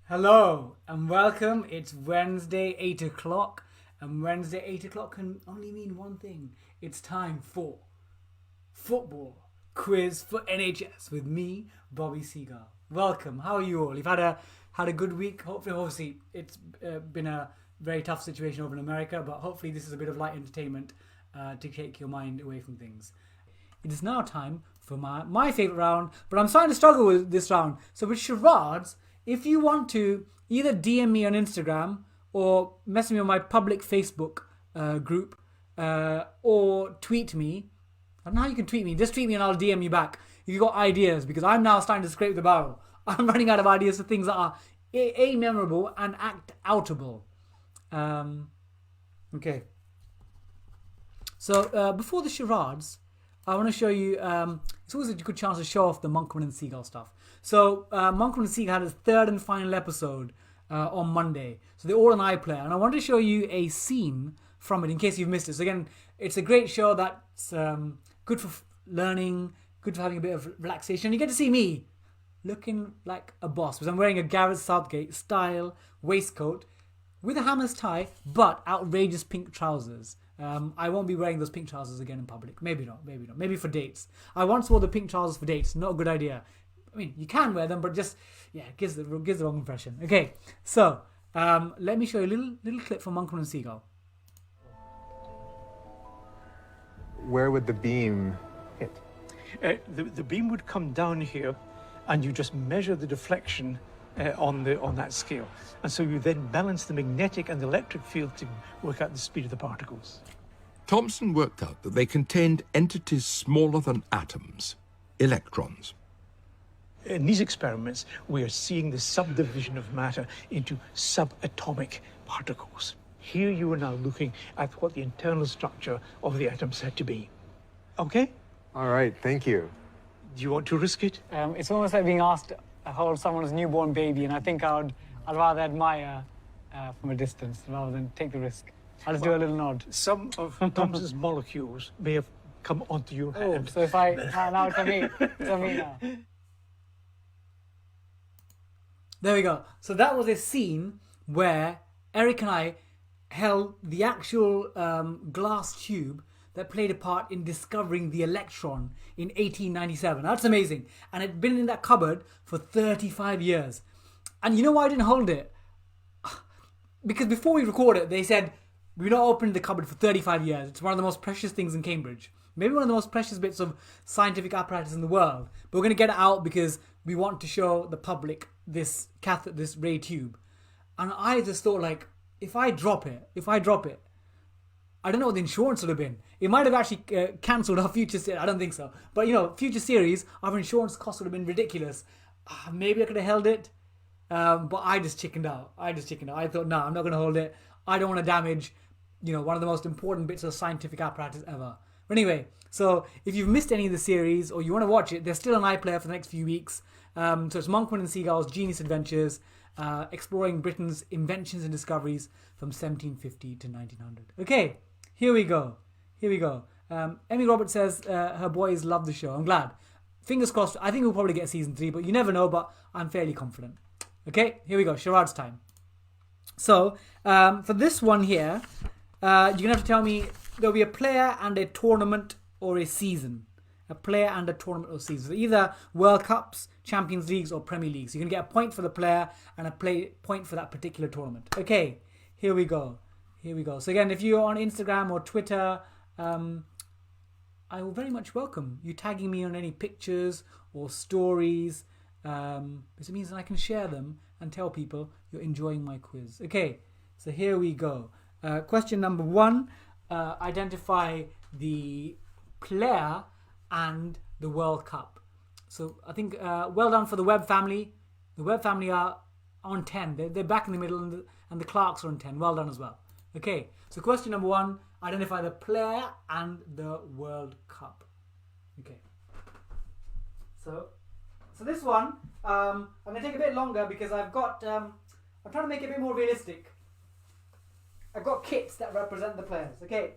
Hello and welcome. It's Wednesday, 8 o'clock, and Wednesday, 8 o'clock can only mean one thing. It's time for football quiz for NHS with me, Bobby Seagull. Welcome. How are you all? You've had a good week. Hopefully, obviously, it's been a very tough situation over in America, but hopefully, this is a bit of light entertainment to take your mind away from things. It is now time for my favourite round, but I'm starting to struggle with this round. So with charades, if you want to either DM me on Instagram or message me on my public Facebook group or tweet me. I don't know how you can tweet me. Just tweet me and I'll DM you back if you've got ideas, because I'm now starting to scrape the barrel. I'm running out of ideas for things that are A, memorable and act outable. Okay. So before the charades, I want to show you, it's always a good chance to show off the Monkman and Seagull stuff. So Monkman and Seagull had its third and final episode on Monday. So they're all an iPlayer. And I want to show you a scene from it in case you've missed it. So again, it's a great show that's good for learning, good for having a bit of relaxation. You get to see me looking like a boss because I'm wearing a Gareth Southgate style waistcoat with a hammer's tie, but outrageous pink trousers. I won't be wearing those pink trousers again in public. Maybe not. Maybe for dates. I once wore the pink trousers for dates. Not a good idea. I mean, you can wear them, but just, it gives the wrong impression. Okay, so let me show you a little clip from Monkman and Seagull. Where would the beam hit? The beam would come down here, and you just measure the deflection on that scale. And so you then balance the magnetic and the electric field to work out the speed of the particles. Thomson worked out that they contained entities smaller than atoms, electrons. In these experiments, we are seeing the subdivision of matter into subatomic particles. Here you are now looking at what the internal structure of the atom said to be. Okay? All right, thank you. Do you want to risk it? It's almost like being asked to hold someone's newborn baby, and I think I'd rather admire from a distance rather than take the risk. I'll just do a little nod. Some of Thomson's molecules may have come onto your hand. So if now it's for me. It's for me now. There we go. So that was a scene where Eric and I held the actual glass tube that played a part in discovering the electron in 1897. That's amazing. And it'd been in that cupboard for 35 years. And you know why I didn't hold it? Because before we recorded, they said, we're not opening the cupboard for 35 years. It's one of the most precious things in Cambridge. Maybe one of the most precious bits of scientific apparatus in the world. But we're going to get it out because we want to show the public this ray tube. And I just thought, like, if I drop it, I don't know what the insurance would have been. It might have actually cancelled our future series. I don't think so. But, future series, our insurance costs would have been ridiculous. Maybe I could have held it. But I just chickened out. I thought, no, I'm not going to hold it. I don't want to damage, one of the most important bits of scientific apparatus ever. But anyway, so if you've missed any of the series or you want to watch it, there's still an iPlayer for the next few weeks. So it's Monkman and Seagull's Genius Adventures, exploring Britain's inventions and discoveries from 1750 to 1900. Okay, here we go. Emmy Roberts says her boys love the show. I'm glad. Fingers crossed. I think we'll probably get season 3, but you never know, but I'm fairly confident. Okay, here we go. Charades time. So, for this one here, you're going to have to tell me there'll be a player and a tournament or a season. A player and a tournament or season. So either World Cups, Champions Leagues or Premier Leagues. So you can get a point for the player and a point for that particular tournament. Okay, here we go. So again, if you're on Instagram or Twitter, I will very much welcome you tagging me on any pictures or stories. Because it means that I can share them and tell people you're enjoying my quiz. Okay, so here we go. Question number 1. Identify the player and the World Cup. So I think well done for the Webb family. The Webb family are on 10. They're back in the middle, and the Clarks are on 10. Well done as well. Okay, so question number 1. Identify the player and the World Cup. Okay. So this one, I'm going to take a bit longer because I've got, I'm trying to make it a bit more realistic. I've got kits that represent the players. Okay.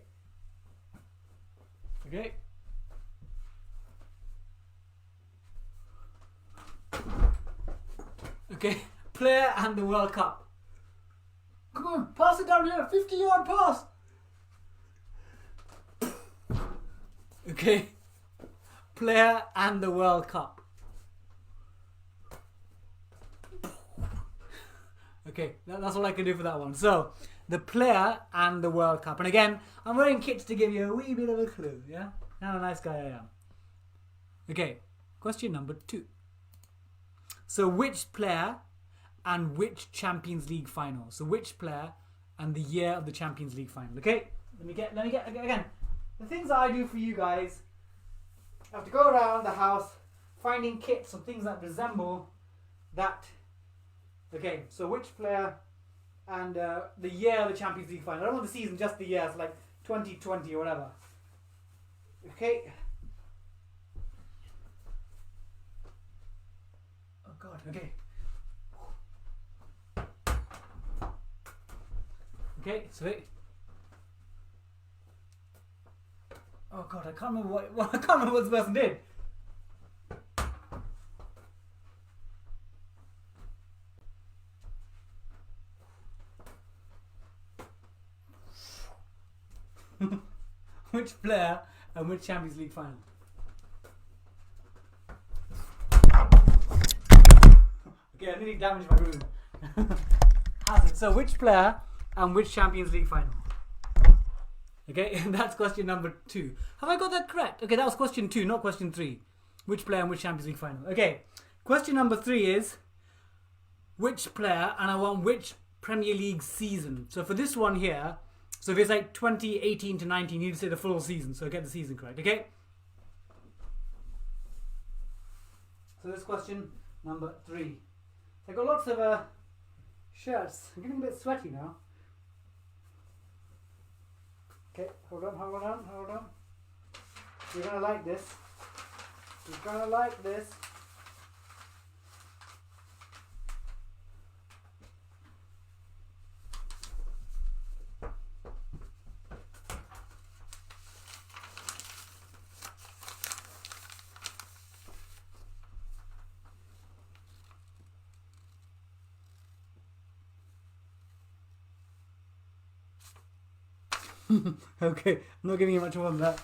Okay, player and the World Cup. Come on, pass it down here. 50-yard pass. Okay. Player and the World Cup. Okay, that's all I can do for that one. So, the player and the World Cup. And again, I'm wearing kits to give you a wee bit of a clue, yeah? How a nice guy I am. Okay, question number 2. So, which player and which Champions League final? So, which player and the year of the Champions League final? Okay, let me get again. The things that I do for you guys, I have to go around the house finding kits of things that resemble that. Okay, so which player and the year of the Champions League final? I don't want the season, just the year. It's like 2020 or whatever. Okay. Oh God. Okay. Okay. So wait. Oh God, I can't remember what I can't remember what this person did. Which player and which Champions League final? Okay, I nearly damaged my room. Has it? So, which player and which Champions League final? Okay, that's question number 2. Have I got that correct? Okay, that was question 2, not question 3. Which player and which Champions League final? Okay, question number 3 is which player, and I want which Premier League season. So for this one here, so if it's like 2018 to 19, you need to say the full season, so get the season correct, okay? So this question number 3. So I've got lots of shirts. I'm getting a bit sweaty now. Okay, hold on. You're gonna like this. You're gonna like this. Okay, I'm not giving you much more than that.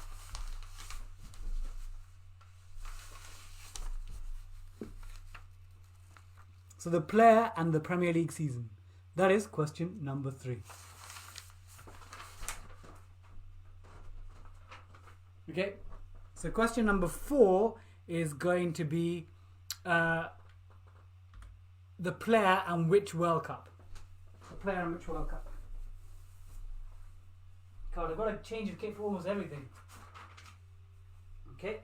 So the player and the Premier League season. That is question number 3. Okay, so question number 4 is going to be the player and which World Cup. The player and which World Cup. God, I've got to change the kit for almost everything. Okay.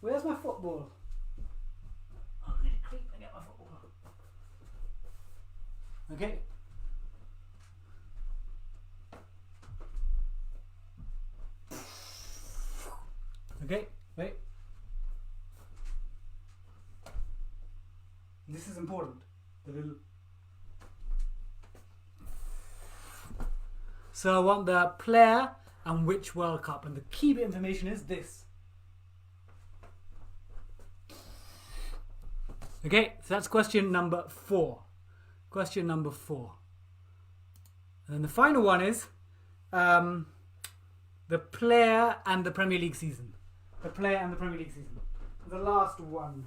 Where's my football? Oh, I need to creep and get my football. Okay. Okay, wait. This is important. The little. So I want the player and which World Cup, and the key bit information is this. Okay, so that's question number 4. Question number 4. And then the final one is the player and the Premier League season. The player and the Premier League season. The last one.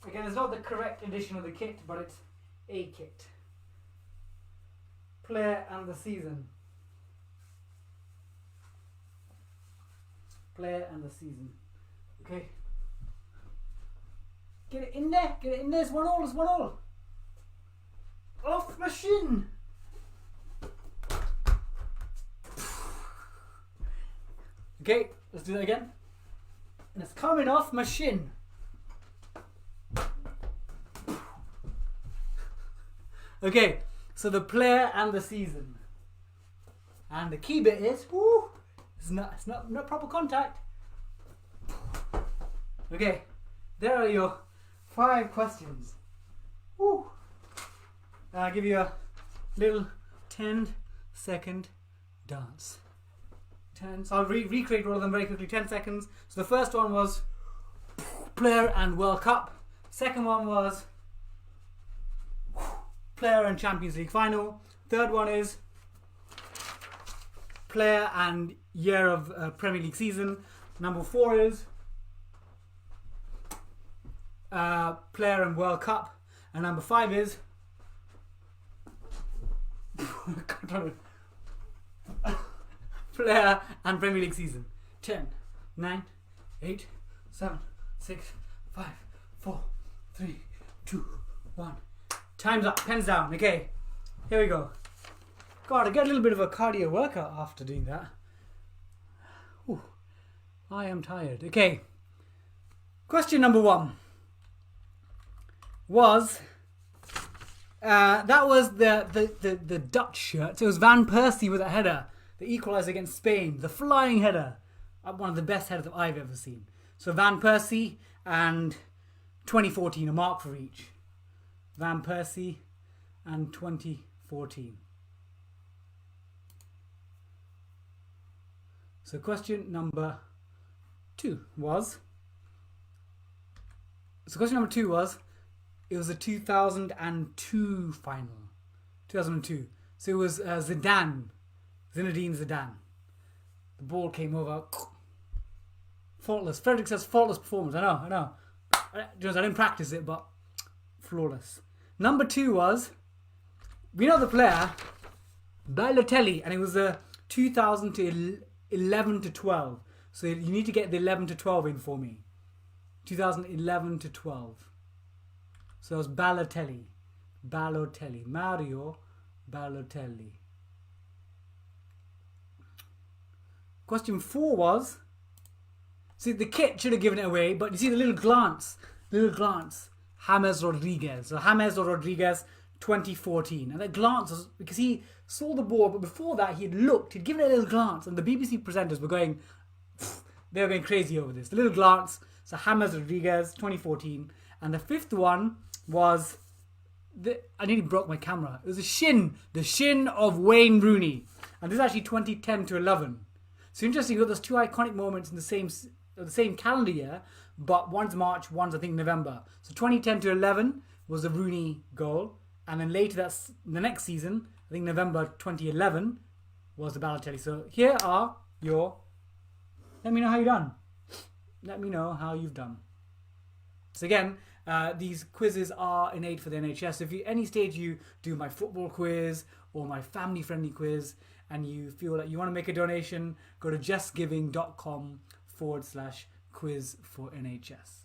Again, it's not the correct edition of the kit, but it's a kit. Player and the season. Player and the season. Okay. Get it in there. Get it in there. It's 1-1. It's 1-1. Off my shin. Okay, let's do that again. And it's coming off my shin. Okay, so the player and the season. And the key bit is, woo, it's not proper contact. Okay, there are your 5 questions. Woo. I'll give you a little 10-second dance. So I'll recreate all of them very quickly. 10 seconds. So the first one was Player and World Cup. Second one was Player and Champions League Final. Third one is Player and Year of Premier League Season. Number 4 is Player and World Cup. And number 5 is Player and Premier League Season. 10, 9, 8, 7, 6, 5, 4, 3, 2, 1. Time's up. Pens down. Okay. Here we go. God, I get a little bit of a cardio workout after doing that. Whew. I am tired. Okay. Question number 1 was that was the Dutch shirt. So it was Van Persie with a header, the equaliser against Spain, the flying header, one of the best headers that I've ever seen. So Van Persie and 2014, a mark for each. Van Persie and 2014. So question number 2 was. It was a 2002 final. 2002. So it was Zinedine Zidane. The ball came over. Faultless. Frederick says faultless performance. I know. I didn't practice it, but flawless. Number 2 was, we know the player, Balotelli, and it was a 2000 to 11 to 12. So you need to get the 11 to 12 in for me. 2011 to 12. So it was Balotelli. Mario Balotelli. Question 4 was, see, the kit should have given it away, but you see the little glance. James Rodriguez. So James Rodriguez, 2014. And that glance was because he saw the ball, but before that he'd given it a little glance, and the BBC presenters were going, they were going crazy over this. The little glance. So James Rodriguez, 2014. And the 5th one was, I nearly broke my camera. It was the shin of Wayne Rooney. And this is actually 2010 to 11. So interesting, you've got those 2 iconic moments in the same calendar year, but one's March, one's I think November. So 2010 to 11 was the Rooney goal, and then later that's the next season, I think November 2011 was the Balotelli. So here are your, let me know how you've done. So again, these quizzes are innate for the NHS. So if at any stage you do my football quiz or my family friendly quiz and you feel like you want to make a donation, go to justgiving.com/quiz for NHS.